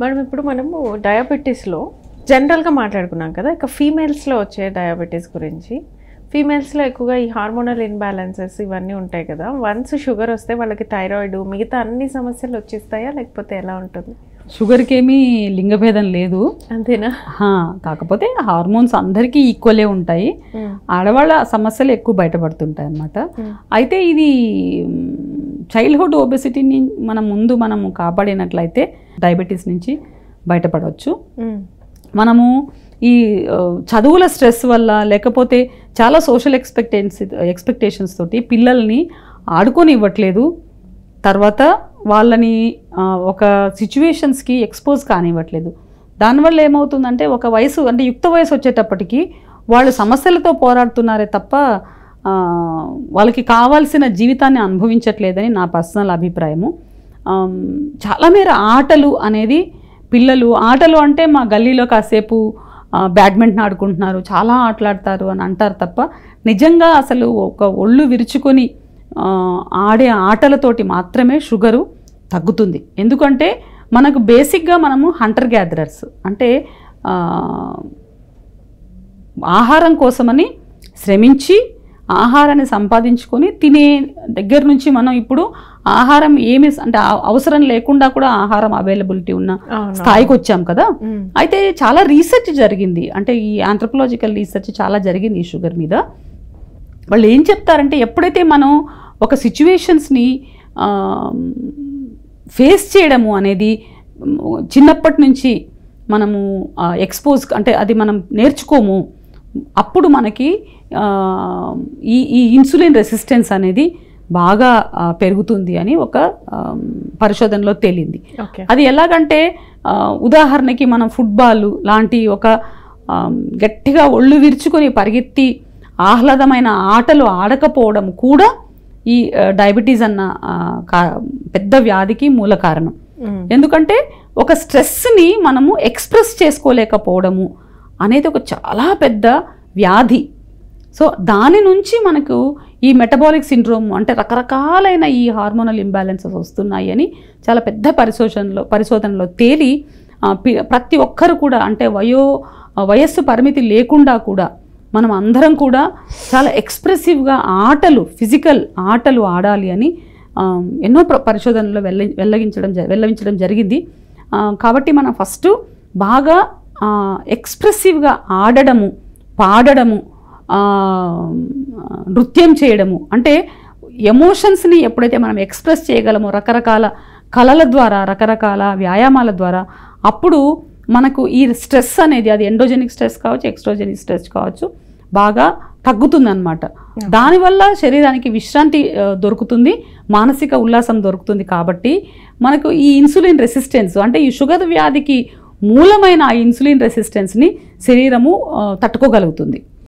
Madam ఇప్పుడు మనము డయాబెటీస్లో జనరల్గా మాట్లాడుకున్నాం కదా, ఇక ఫీమేల్స్లో వచ్చే డయాబెటీస్ గురించి. ఫీమేల్స్లో ఎక్కువగా ఈ హార్మోనల్ ఇన్బ్యాలెన్సెస్ ఇవన్నీ ఉంటాయి కదా, వన్స్ షుగర్ వస్తే వాళ్ళకి థైరాయిడ్ మిగతా అన్ని సమస్యలు వచ్చేస్తాయా లేకపోతే ఎలా ఉంటుంది? షుగర్కి ఏమీ లింగభేదం లేదు, అంతేనా? కాకపోతే హార్మోన్స్ అందరికీ ఈక్వలే ఉంటాయి. ఆడవాళ్ళ సమస్యలు ఎక్కువ బయటపడుతుంటాయి అన్నమాట. అయితే ఇది చైల్డ్హుడ్ ఒబెసిటీని మనము కాపాడినట్లయితే డయాబెటీస్ నుంచి బయటపడవచ్చు. మనము ఈ చదువుల స్ట్రెస్ వల్ల లేకపోతే చాలా సోషల్ ఎక్స్పెక్టేషన్స్ తోటి పిల్లల్ని ఆడుకొని ఇవ్వట్లేదు, తర్వాత వాళ్ళని ఒక సిచ్యువేషన్స్కి ఎక్స్పోజ్ కానివ్వట్లేదు. దానివల్ల ఏమవుతుందంటే ఒక వయసు అంటే యుక్త వయసు వచ్చేటప్పటికి వాళ్ళు సమస్యలతో పోరాడుతున్నారే తప్ప వాళ్ళకి కావాల్సిన జీవితాన్ని అనుభవించట్లేదని నా పర్సనల్ అభిప్రాయము. చాలా మేర ఆటలు అనేది పిల్లలు ఆటలు అంటే మా గల్లీలో కాసేపు బ్యాడ్మింటన్ ఆడుకుంటున్నారు, చాలా ఆటలాడతారు అని అంటారు తప్ప నిజంగా అసలు ఒక ఒళ్ళు విరుచుకొని ఆడే ఆటలతోటి మాత్రమే షుగరు తగ్గుతుంది. ఎందుకంటే మనకు బేసిక్గా మనము హంటర్ గ్యాదరర్స్, అంటే ఆహారం కోసమని శ్రమించి ఆహారాన్ని సంపాదించుకొని తినే దగ్గర నుంచి మనం ఇప్పుడు ఆహారం ఏమి అంటే అవసరం లేకుండా కూడా ఆహారం అవైలబిలిటీ ఉన్న స్థాయికి వచ్చాం కదా. అయితే చాలా రీసెర్చ్ జరిగింది, అంటే ఈ ఆంథ్రోపాలజికల్ రీసెర్చ్ చాలా జరిగింది ఈ షుగర్ మీద. వాళ్ళు ఏం చెప్తారంటే ఎప్పుడైతే మనం ఒక సిచ్యువేషన్స్ని ఫేస్ చేయడము అనేది చిన్నప్పటి నుంచి మనము ఎక్స్పోజ్ అంటే అది మనం నేర్చుకోము, అప్పుడు మనకి ఈ ఇన్సులిన్ రెసిస్టెన్స్ అనేది బాగా పెరుగుతుంది అని ఒక పరిశోధనలో తేలింది. అది ఎలాగంటే ఉదాహరణకి మనం ఫుట్బాల్ లాంటి ఒక గట్టిగా ఒళ్ళు విరుచుకొని పరిగెత్తి ఆహ్లాదమైన ఆటలు ఆడకపోవడం కూడా ఈ డయాబెటీస్ అన్న పెద్ద వ్యాధికి మూల కారణం. ఎందుకంటే ఒక స్ట్రెస్ని మనము ఎక్స్ప్రెస్ చేసుకోలేకపోవడము అనేది ఒక చాలా పెద్ద వ్యాధి. సో దాని నుంచి మనకు ఈ మెటబాలిక్ సిండ్రోమ్ అంటే రకరకాలైన ఈ హార్మోనల్ ఇంబ్యాలెన్సెస్ వస్తున్నాయి అని చాలా పెద్ద పరిశోధనలో తేలి ప్రతి ఒక్కరు కూడా అంటే వయస్సు పరిమితి లేకుండా కూడా మనం అందరం కూడా చాలా ఎక్స్ప్రెసివ్గా ఫిజికల్ ఆటలు ఆడాలి అని ఎన్నో పరిశోధనలో వెల్లవించడం జరిగింది. కాబట్టి మనం ఫస్ట్ బాగా ఎక్స్ప్రెసివ్గా ఆడడము, పాడడము, నృత్యం చేయడము, అంటే ఎమోషన్స్ని ఎప్పుడైతే మనం ఎక్స్ప్రెస్ చేయగలమో రకరకాల కళల ద్వారా రకరకాల వ్యాయామాల ద్వారా, అప్పుడు మనకు ఈ స్ట్రెస్ అనేది అది ఎండోజెనిక్ స్ట్రెస్ కావచ్చు, ఎక్స్ట్రోజెనిక్ స్ట్రెస్ కావచ్చు, బాగా తగ్గుతుందన్నమాట. దానివల్ల శరీరానికి విశ్రాంతి దొరుకుతుంది, మానసిక ఉల్లాసం దొరుకుతుంది. కాబట్టి మనకు ఈ ఇన్సులిన్ రెసిస్టెన్స్ అంటే ఈ షుగర్ వ్యాధికి మూలమైన ఆ ఇన్సులిన్ రెసిస్టెన్స్ని శరీరము తట్టుకోగలుగుతుంది.